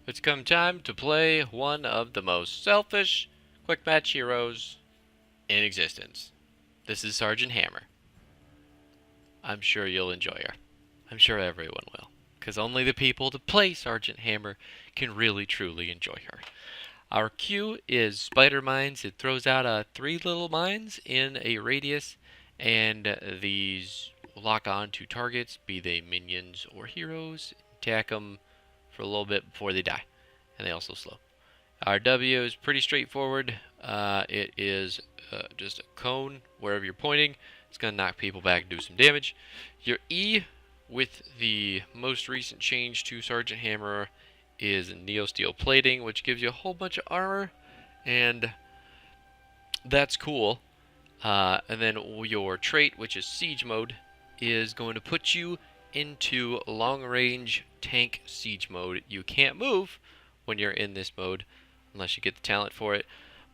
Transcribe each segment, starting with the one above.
It's come time to play one of the most selfish quick match heroes in existence. This is Sgt Hammer. I'm sure you'll enjoy her. I'm sure everyone will. Because only the people that play Sgt Hammer can really truly enjoy her. Our Q is spider mines. It throws out 3 little mines in a radius, and these lock on to targets, be they minions or heroes. Attack them for a little bit before they die, and they also slow. Our W is pretty straightforward. It is just a cone wherever you're pointing. It's going to knock people back and do some damage. Your E, with the most recent change to Sgt Hammer, is Neo Steel Plating, which gives you a whole bunch of armor, and that's cool. And then your trait, which is Siege Mode, is going to put you into long range tank siege mode. You can't move when you're in this mode unless you get the talent for it,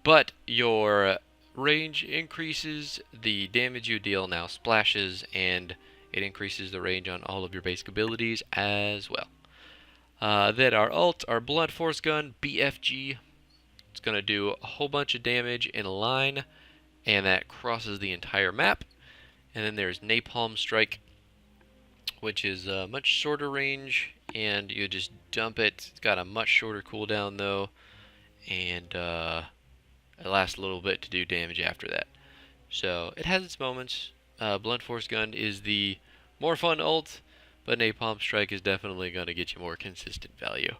but your range increases, the damage you deal now splashes, and it increases the range on all of your basic abilities as well. Then our ult, our Blunt Force Gun, BFG. It's going to do a whole bunch of damage in a line, and that crosses the entire map. And then there's Napalm Strike, which is a much shorter range, and you just dump it. It's got a much shorter cooldown though, and it lasts a little bit to do damage after that. So it has its moments. Blunt Force Gun is the more fun ult, but Napalm Strike is definitely going to get you more consistent value.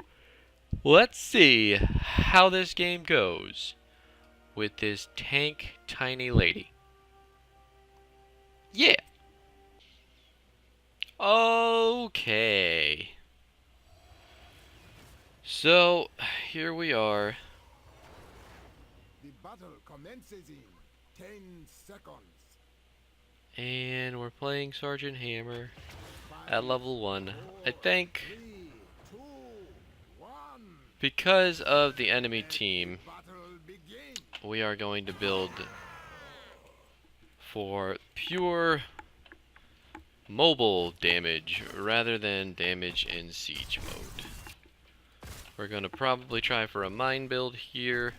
Let's see how this game goes with this tank tiny lady. Yeah. Okay. So, here we are. The battle commences in 10 seconds. And we're playing Sgt Hammer at level 1. I think 3, 2, 1. because of the enemy team, Battle begin. we are going to build for pure mobile damage rather than damage in siege mode. We're going to probably try for a mine build here.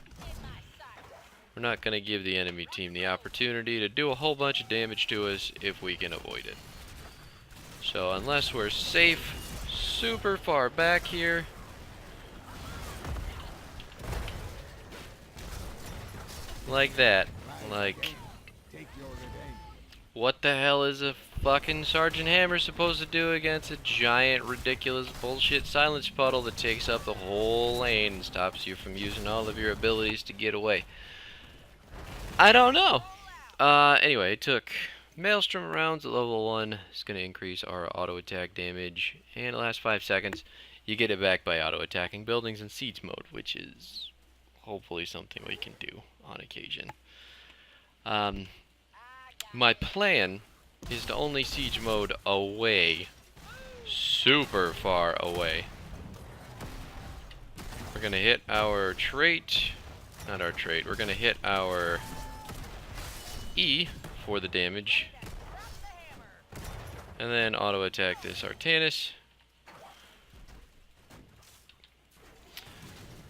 We're not going to give the enemy team the opportunity to do a whole bunch of damage to us if we can avoid it. So unless we're safe super far back here, like that, like, what the hell is a fucking Sgt Hammer supposed to do against a giant, ridiculous bullshit silence puddle that takes up the whole lane and stops you from using all of your abilities to get away? I don't know. Anyway, it took Maelstrom rounds at level 1. It's going to increase our auto attack damage. And the last 5 seconds, you get it back by auto attacking buildings in siege mode, which is hopefully something we can do on occasion. My plan is to only siege mode away, super far away. We're going to hit our trait, not our trait, we're going to hit our E for the damage, and then auto attack this Artanis.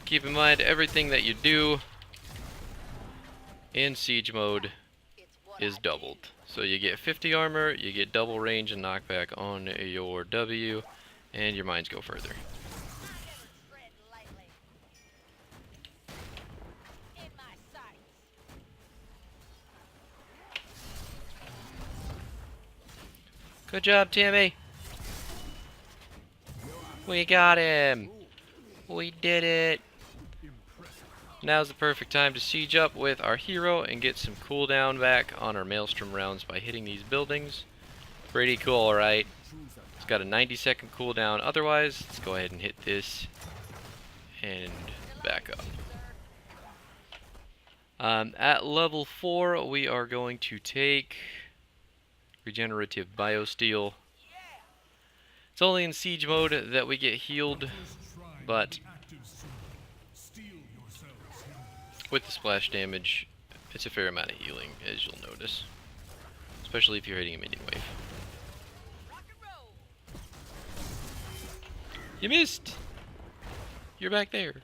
Keep in mind, everything that you do in siege mode is doubled. So you get 50 armor, you get double range and knockback on your W, and your mines go further. Good job, Timmy. We got him. We did it. Now's the perfect time to siege up with our hero and get some cooldown back on our Maelstrom rounds by hitting these buildings. Pretty cool, right? It's got a 90-second cooldown. Otherwise, let's go ahead and hit this and back up. At level 4, we are going to take Regenerative Biosteel. It's only in siege mode that we get healed, but with the splash damage, it's a fair amount of healing, as you'll notice. Especially if you're hitting a minion wave. You missed! You're back there.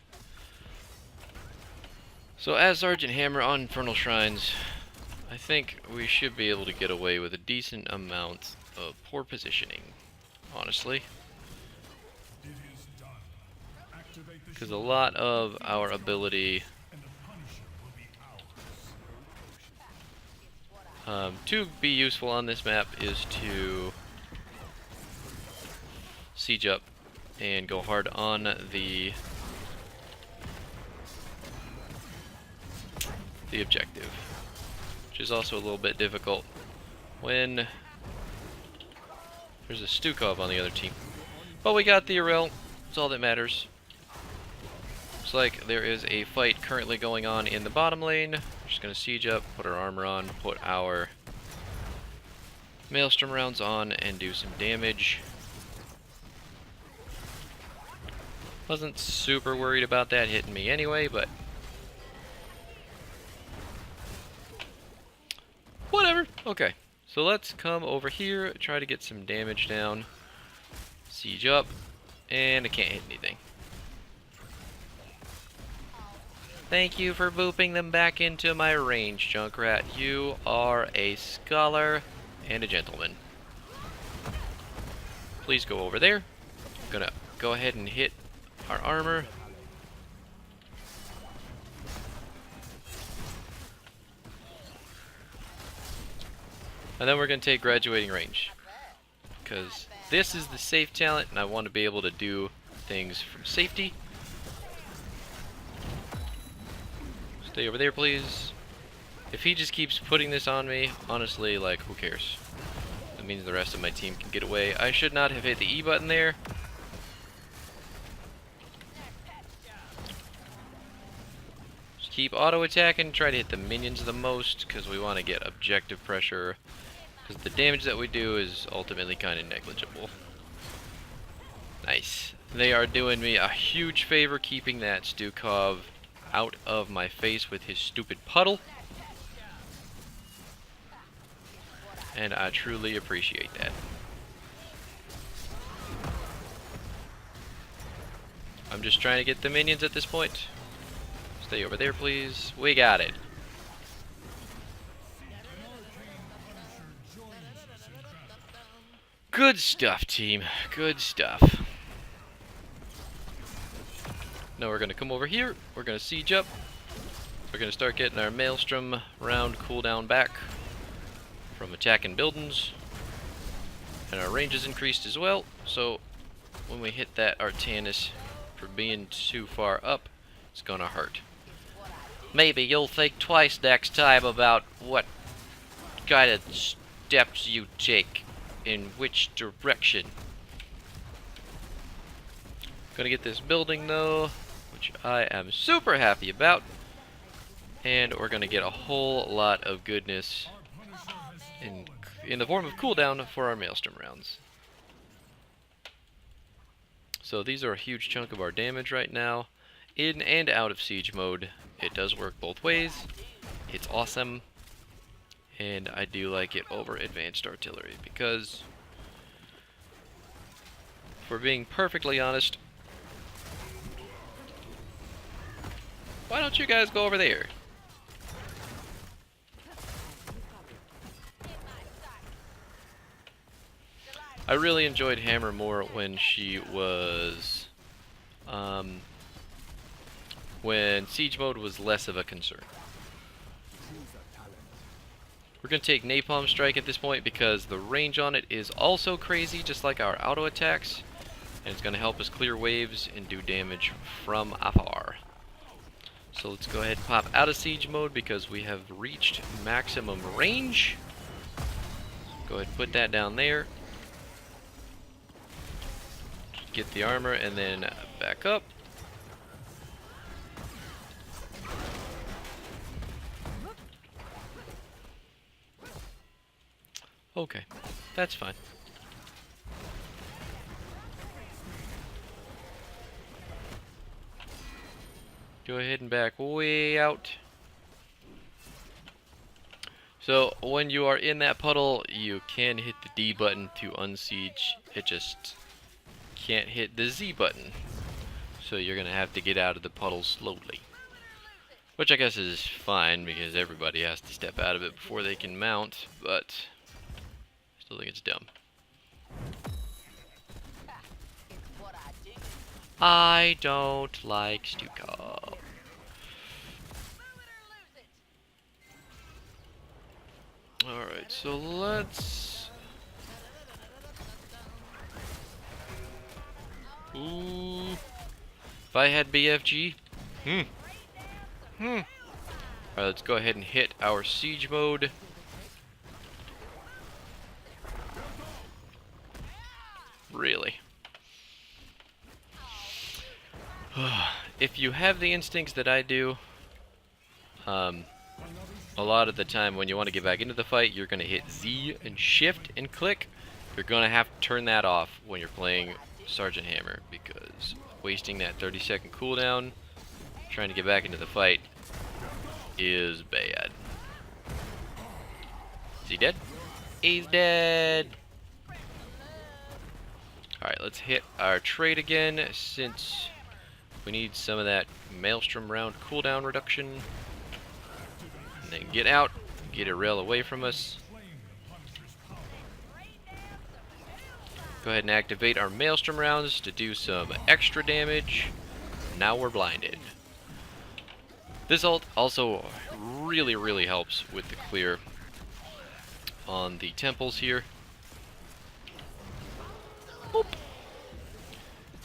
So as Sgt Hammer on Infernal Shrines, I think we should be able to get away with a decent amount of poor positioning, honestly. Because a lot of our ability to be useful on this map is to siege up and go hard on the objective, which is also a little bit difficult when there's a Stukov on the other team. But we got the Urel, that's all that matters. Looks like there is a fight currently going on in the bottom lane. We're just going to siege up, put our armor on, put our Maelstrom rounds on, and do some damage. Wasn't super worried about that hitting me anyway, but whatever. Okay, so let's come over here, try to get some damage down. Siege up, and I can't hit anything. Thank you for booping them back into my range, Junkrat. You are a scholar and a gentleman. Please go over there. I'm gonna go ahead and hit our armor. And then we're going to take graduating range, because this is the safe talent and I want to be able to do things from safety. Stay over there, please. If he just keeps putting this on me, honestly, like, who cares? That means the rest of my team can get away. I should not have hit the E button there. Just keep auto attacking, try to hit the minions the most, because we want to get objective pressure. Because the damage that we do is ultimately kind of negligible. Nice. They are doing me a huge favor keeping that Stukov out of my face with his stupid puddle. And I truly appreciate that. I'm just trying to get the minions at this point. Stay over there, please. We got it. Good stuff, team. Good stuff. Now we're going to come over here. We're going to siege up. We're going to start getting our Maelstrom round cooldown back from attacking buildings. And our range is increased as well. So when we hit that Artanis for being too far up, it's going to hurt. Maybe you'll think twice next time about what kind of steps you take. In which direction. Gonna get this building though, which I am super happy about. And we're gonna get a whole lot of goodness in the form of cooldown for our Maelstrom rounds. So these are a huge chunk of our damage right now. In and out of siege mode. It does work both ways. It's awesome. And I do like it over advanced artillery because, if we're being perfectly honest, why don't you guys go over there? I really enjoyed Hammer more when she was, when siege mode was less of a concern. We're going to take Napalm Strike at this point because the range on it is also crazy, just like our auto attacks. And it's going to help us clear waves and do damage from afar. So let's go ahead and pop out of siege mode because we have reached maximum range. Go ahead and put that down there. Get the armor and then back up. Okay, that's fine. Go ahead and back way out. So when you are in that puddle, you can hit the D button to unsiege. It just can't hit the Z button. so you're gonna have to get out of the puddle slowly. Which I guess is fine, because everybody has to step out of it before they can mount, but I still think it's dumb. I don't like Stuka. Alright, so let's... Ooh. If I had BFG... Alright, let's go ahead and hit our siege mode. Really. If you have the instincts that I do, a lot of the time when you want to get back into the fight, you're going to hit Z and shift and click. You're going to have to turn that off when you're playing Sgt Hammer, because wasting that 30-second cooldown trying to get back into the fight is bad. Is he dead? He's dead! Alright, let's hit our trade again, since we need some of that Maelstrom round cooldown reduction. And then get out, get a rail away from us. Go ahead and activate our Maelstrom rounds to do some extra damage. Now we're blinded. This ult also really helps with the clear on the temples here. Boop.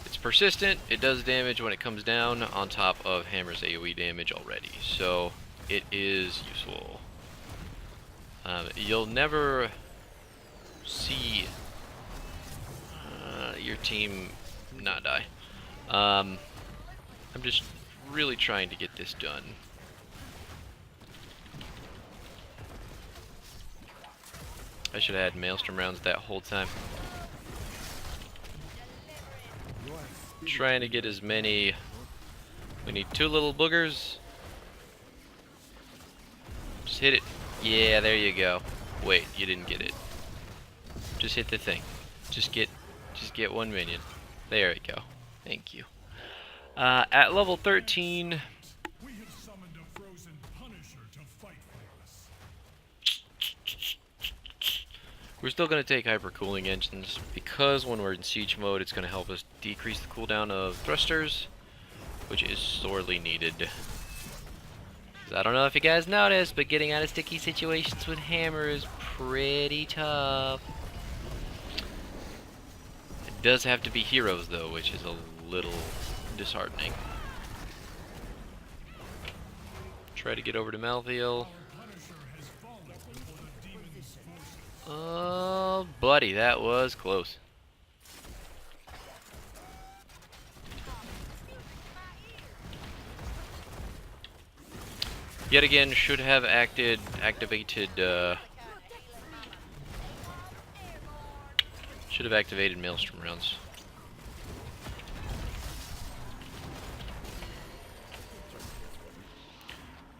It's persistent, it does damage when it comes down on top of Hammer's AoE damage already, so it is useful. You'll never see your team not die. I'm just really trying to get this done. I should have had Maelstrom rounds that whole time. Trying to get as many... We need 2 little boogers. Just hit it. Yeah, there you go. Wait, you didn't get it. Just hit the thing. Just get 1 minion. There we go. Thank you. At level 13... We have summoned a frozen Punisher to fight for us. We're still going to take hypercooling engines, because when we're in siege mode, it's going to help us decrease the cooldown of thrusters, which is sorely needed. 'Cause I don't know if you guys noticed, but getting out of sticky situations with Hammer is pretty tough. It does have to be heroes, though, which is a little disheartening. Try to get over to Malthiel. Oh, buddy, that was close. Yet again, should have activated Maelstrom rounds.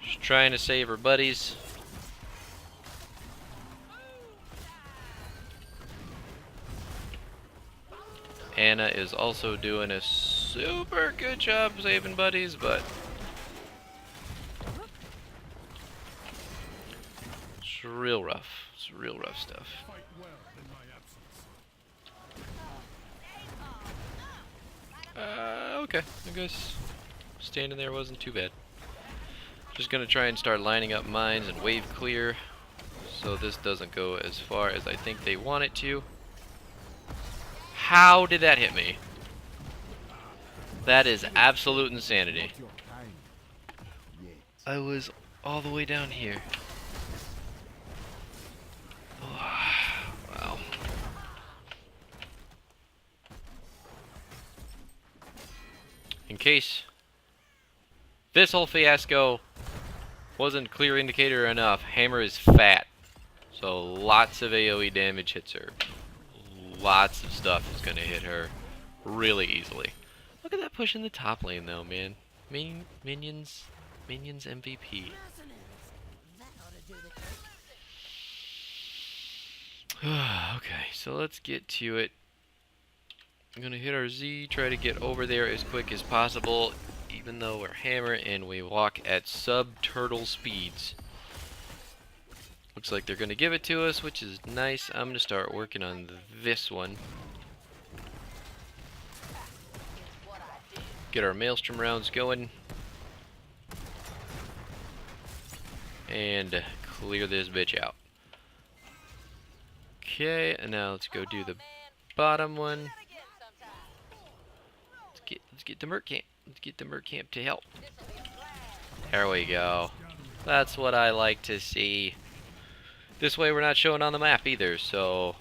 Just trying to save our buddies. Anna is also doing a super good job saving buddies, but it's real rough. It's real rough stuff. Fight well in my absence. Okay. I guess standing there wasn't too bad. Just gonna try and start lining up mines and wave clear, so this doesn't go as far as I think they want it to. How did that hit me? That is absolute insanity. Not your time yet. I was all the way down here. Wow. In case this whole fiasco wasn't clear indicator enough, Hammer is fat. So lots of AoE damage hits her. Lots of stuff is going to hit her really easily. Look at that push in the top lane though, man. Minions MVP. Okay, so let's get to it. I'm gonna hit our Z, try to get over there as quick as possible, even though we're hammer and we walk at sub-turtle speeds. Looks like they're gonna give it to us, which is nice. I'm gonna start working on this one. Get our Maelstrom rounds going. And clear this bitch out. Okay, and now let's go do the bottom one. Let's get the Merc Camp. Let's get the Merc Camp to help. There we go. That's what I like to see. This way we're not showing on the map either, so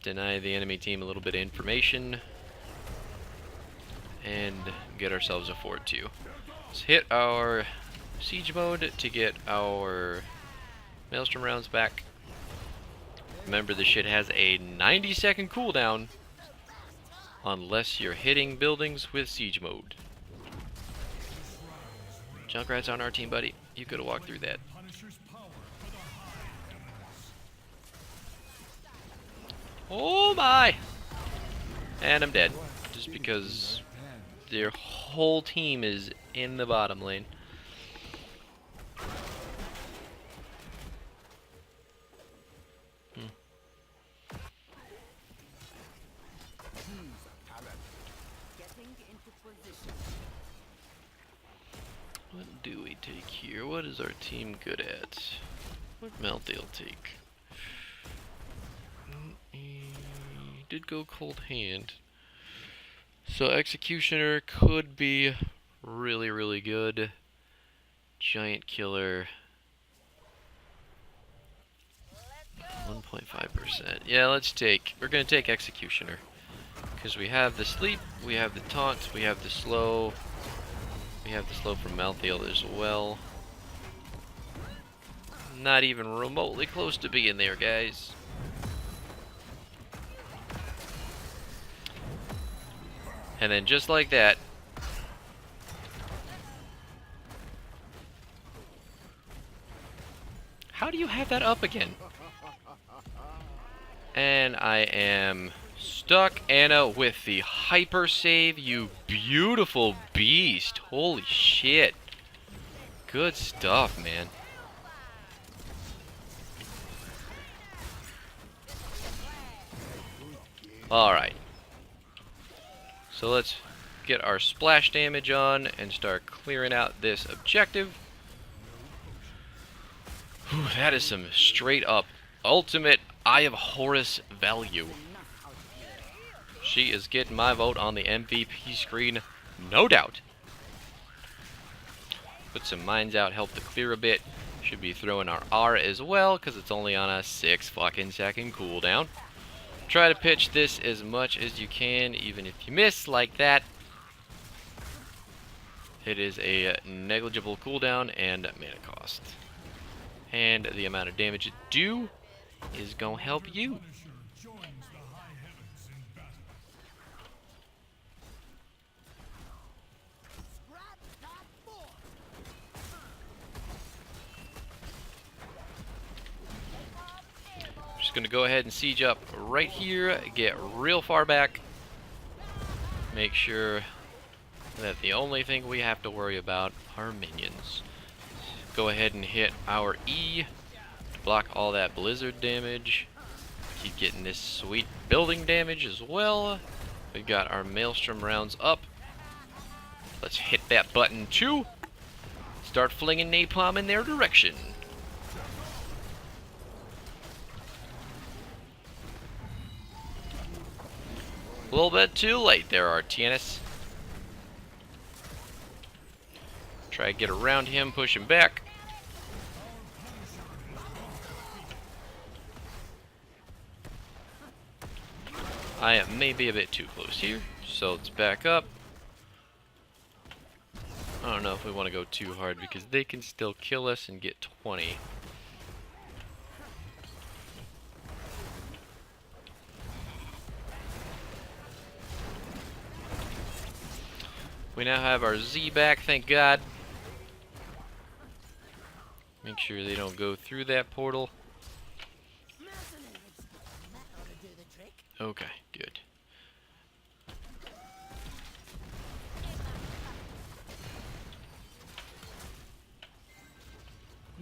deny the enemy team a little bit of information and get ourselves a fort too. Let's hit our siege mode to get our Maelstrom rounds back. Remember, this shit has a 90-second cooldown unless you're hitting buildings with siege mode. Junkrat's on our team, buddy. You could have walked through that. Oh my! And I'm dead. Just because their whole team is in the bottom lane. What do we take here? What is our team good at? What melt they'll take? Did go cold hand. So Executioner could be really, really good. Giant Killer. 1.5%. Yeah, we're gonna take Executioner. Because we have the sleep, we have the taunt, we have the slow. We have the slow from Malthael as well. Not even remotely close to being there, guys. And then just like that, how do you have that up again? And I am stuck, Anna, with the hyper save, you beautiful beast. Holy shit. Good stuff, man. Alright. So let's get our splash damage on and start clearing out this objective. Whew, that is some straight up ultimate Eye of Horus value. She is getting my vote on the MVP screen, no doubt. Put some mines out, help to clear a bit. Should be throwing our R as well, because it's only on a 6 fucking second cooldown. Try to pitch this as much as you can, even if you miss like that. It is a negligible cooldown and mana cost. And the amount of damage it do is gonna help you. Gonna go ahead and siege up right here, get real far back, make sure that the only thing we have to worry about are minions. Go ahead and hit our E, block all that blizzard damage, keep getting this sweet building damage as well. We've got our Maelstrom rounds up. Let's hit that button too, start flinging napalm in their direction. A little bit too late there, Artianus. Try to get around him, push him back. I may be a bit too close here, so let's back up. I don't know if we want to go too hard because they can still kill us and get 20. We now have our Z back, thank God. Make sure they don't go through that portal. Okay, good.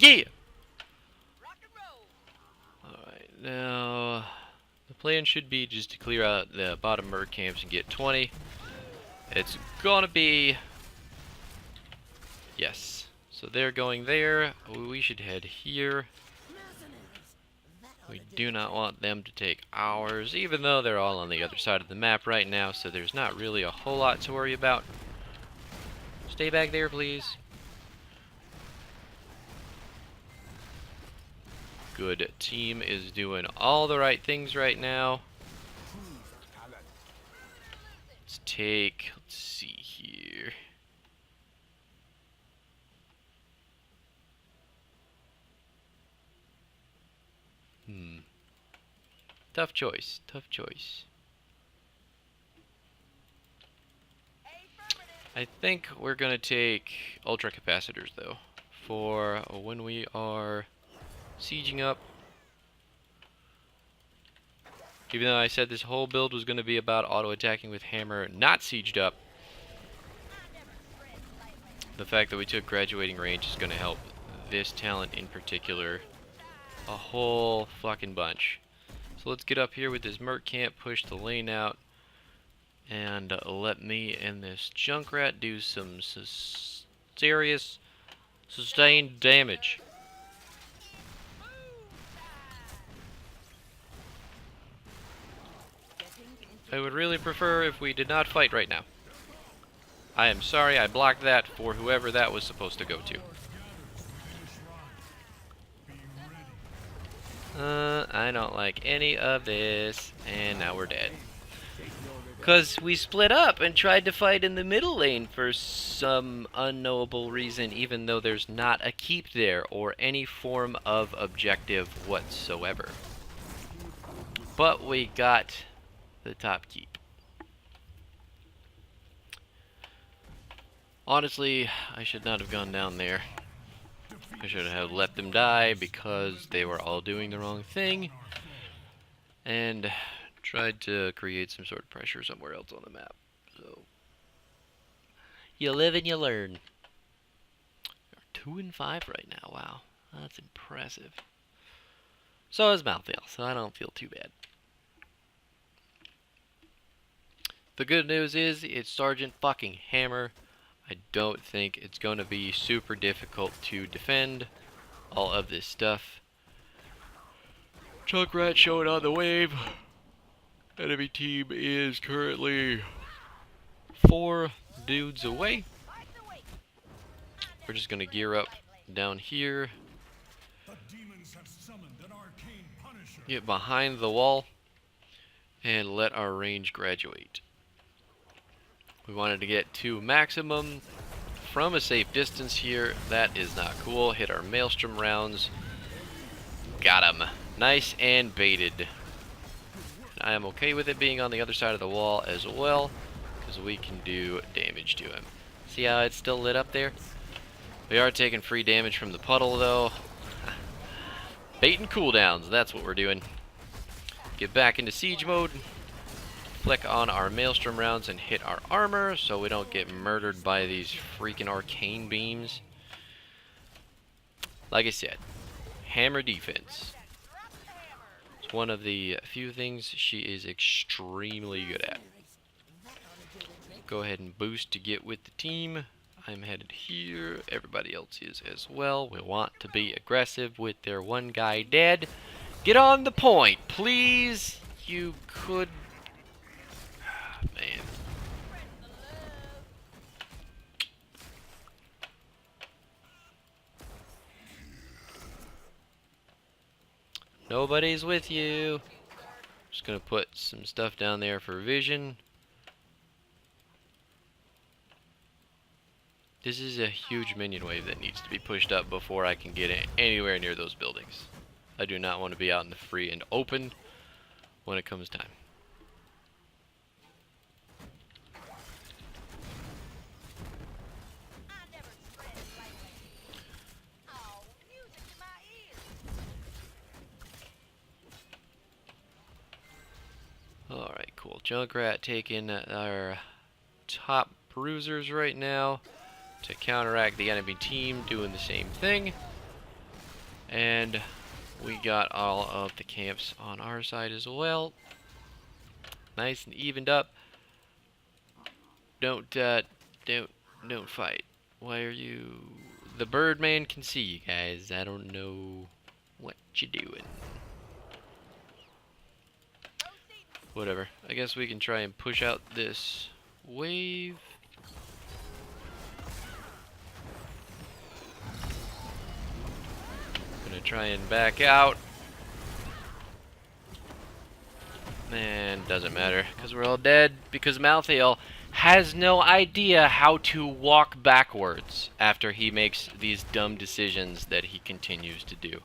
Yeah! Alright, now the plan should be just to clear out the bottom merc camps and get 20. It's gonna be... Yes. So they're going there. We should head here. We do not want them to take ours, even though they're all on the other side of the map right now, so there's not really a whole lot to worry about. Stay back there, please. Good team is doing all the right things right now. Let's see here. Tough choice, tough choice. I think we're gonna take ultra capacitors though, for when we are sieging up. Even though I said this whole build was gonna be about auto attacking with hammer, not sieged up, the fact that we took graduating range is gonna help this talent in particular a whole fucking bunch. So let's get up here with this merc camp, push the lane out, and let me and this Junkrat do some serious sustained damage. I would really prefer if we did not fight right now. I am sorry I blocked that for whoever that was supposed to go to. I don't like any of this, and now we're dead. Because we split up and tried to fight in the middle lane for some unknowable reason, even though there's not a keep there or any form of objective whatsoever. But we got the top keep. Honestly, I should not have gone down there. I should have let them die because they were all doing the wrong thing, and tried to create some sort of pressure somewhere else on the map. So you live and you learn. We're 2 and 5 right now. Wow, that's impressive. So is Malthael, so I don't feel too bad. The good news is it's Sergeant fucking Hammer. I don't think it's going to be super difficult to defend all of this stuff. Junkrat showing on the wave. Enemy team is currently 4 dudes away. We're just going to gear up down here. Get behind the wall and let our range graduate. We wanted to get to maximum from a safe distance here. That is not cool. Hit our Maelstrom rounds. Got him. Nice and baited. I am okay with it being on the other side of the wall as well, because we can do damage to him. See how it's still lit up there? We are taking free damage from the puddle though. Bait and cooldowns, that's what we're doing. Get back into siege mode. Flick on our Maelstrom rounds and hit our armor so we don't get murdered by these freaking arcane beams. Like I said, hammer defense. It's one of the few things she is extremely good at. Go ahead and boost to get with the team. I'm headed here. Everybody else is as well. We want to be aggressive with their one guy dead. Get on the point, please. You could... Man. Nobody's with you. Just gonna put some stuff down there for vision. This is a huge minion wave that needs to be pushed up before I can get anywhere near those buildings. I do not want to be out in the free and open when it comes time. Alright, cool. Junkrat taking our top bruisers right now to counteract the enemy team doing the same thing. And we got all of the camps on our side as well. Nice and evened up. Don't fight. Why are you? The Birdman can see you guys. I don't know what you doing. Whatever. I guess we can try and push out this wave. Gonna try and back out. And doesn't matter, because we're all dead, because Malthael has no idea how to walk backwards after he makes these dumb decisions that he continues to do.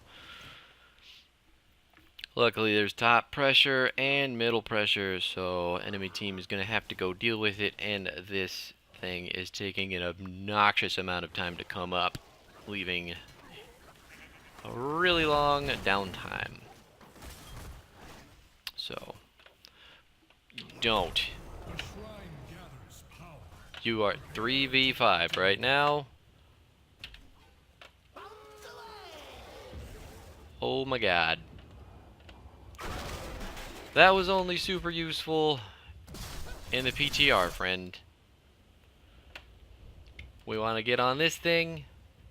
Luckily there's top pressure and middle pressure, so enemy team is going to have to go deal with it, and this thing is taking an obnoxious amount of time to come up, leaving a really long downtime. So don't. The shrine gathers power. You are 3v5 right now. Oh my god. That was only super useful in the PTR, friend. We want to get on this thing.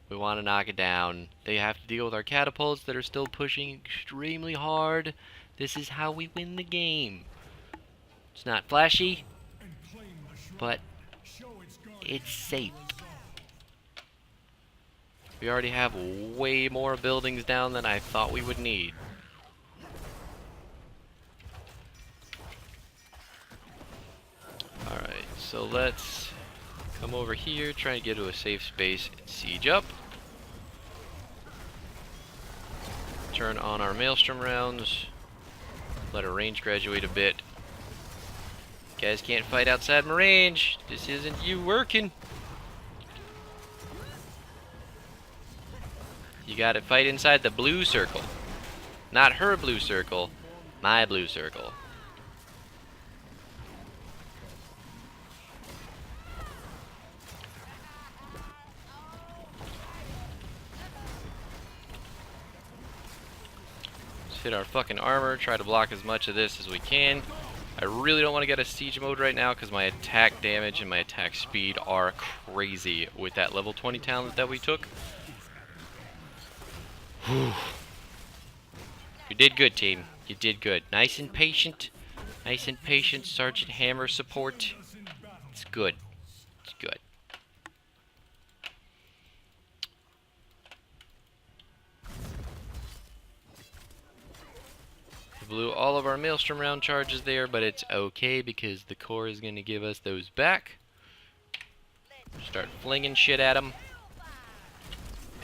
We want to knock it down. They have to deal with our catapults that are still pushing extremely hard. This is how we win the game. It's not flashy, And claim the shrine. but Show its guardians it's safe. resolve. We already have way more buildings down than I thought we would need. Alright, so let's come over here, try and get to a safe space and siege up. Turn on our Maelstrom rounds. Let our range graduate a bit. Guys can't fight outside my range. This isn't you working. You gotta fight inside the blue circle. Not her blue circle, my blue circle. Let's hit our fucking armor, try to block as much of this as we can. I really don't want to get a siege mode right now because my attack damage and my attack speed are crazy with that level 20 talent that we took. Whew. You did good, team. You did good. Nice and patient. Nice and patient Sgt Hammer support. It's good. It's good. We blew all of our Maelstrom round charges there, but it's okay because the core is going to give us those back. Start flinging shit at them.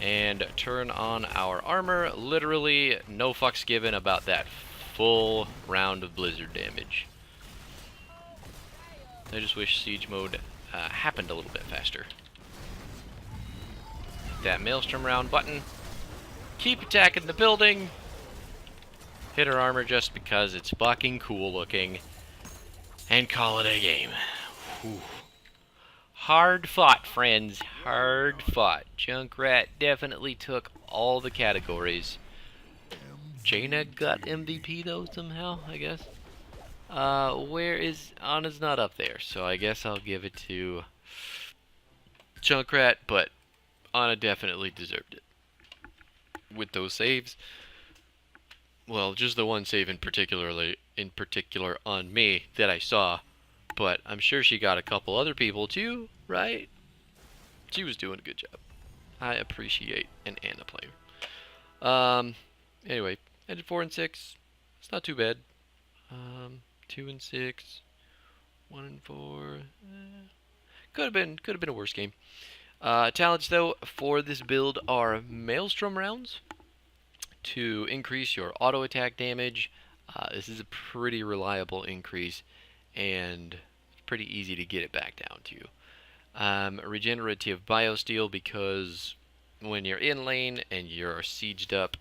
And turn on our armor. Literally no fucks given about that full round of blizzard damage. I just wish siege mode happened a little bit faster. Hit that Maelstrom round button. Keep attacking the building. Hit her armor just because it's fucking cool looking. And call it a game. Whew. Hard fought, friends. Hard fought. Junkrat definitely took all the categories. Jaina got MVP though somehow, I guess. Where is Anna's not up there, so I guess I'll give it to Junkrat, but Anna definitely deserved it. With those saves. Well, just the one save in particular on me that I saw. But I'm sure she got a couple other people too, right? She was doing a good job. I appreciate an Anna player. Anyway, I did 4 and 6. It's not too bad. 2 and 6, 1 and 4. Could have been a worse game. Talents though for this build are Maelstrom rounds to increase your auto attack damage. This is a pretty reliable increase, and it's pretty easy to get it back down to. Regenerative biosteel, because when you're in lane and you're sieged up,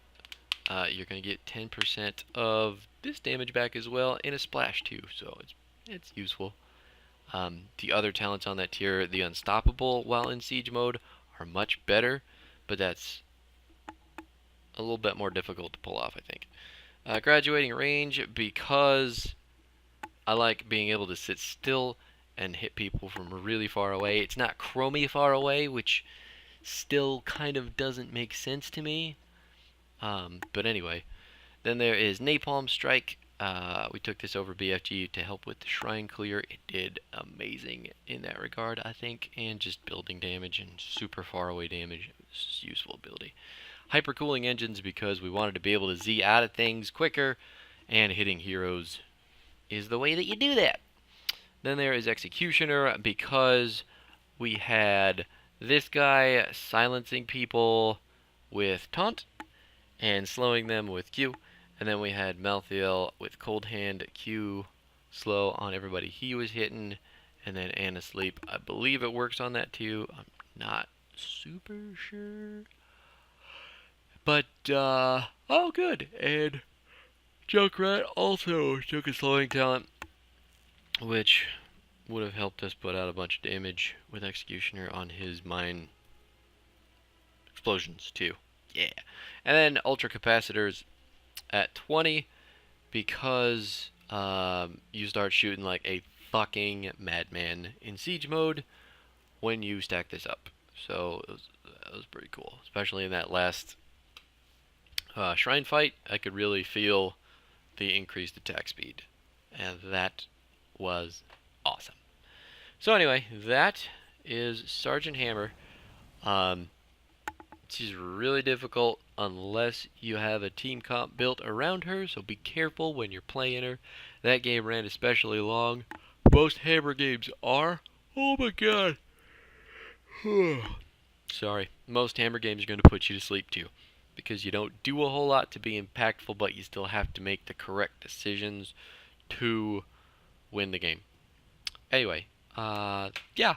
you're going to get 10% of this damage back as well in a splash too, so it's useful. The other talents on that tier, the Unstoppable while in siege mode, are much better, but that's a little bit more difficult to pull off, I think. Graduating range, because I like being able to sit still and hit people from really far away. It's not chromy far away, which still kind of doesn't make sense to me. But anyway, then there is Napalm Strike. We took this over BFG to help with the Shrine Clear. It did amazing in that regard, I think, and just building damage and super far away damage. It's a useful ability. Hypercooling Engines, because we wanted to be able to Z out of things quicker, and hitting heroes is the way that you do that. Then there is Executioner, because we had this guy silencing people with Taunt and slowing them with Q. And then we had Malthael with Cold Hand, Q, slow on everybody he was hitting. And then Anna Sleep, I believe it works on that too. I'm not super sure. But, oh good. And Junkrat also took a slowing talent, which would have helped us put out a bunch of damage with Executioner on his mine explosions too. Yeah. And then Ultra Capacitors at 20, because you start shooting like a fucking madman in siege mode when you stack this up. So that was pretty cool, especially in that last shrine fight. I could really feel the increased attack speed, and that was awesome. So anyway, that is Sgt Hammer. She's really difficult unless you have a team comp built around her, so be careful when you're playing her. That game ran especially long. Most Hammer games are. Oh my god. Sorry. Most Hammer games are going to put you to sleep too, because you don't do a whole lot to be impactful, but you still have to make the correct decisions to win the game. Anyway, yeah.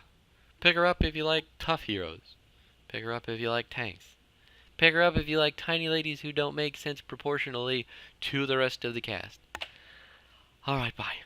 Pick her up if you like tough heroes. Pick her up if you like tanks. Pick her up if you like tiny ladies who don't make sense proportionally to the rest of the cast. Alright, bye.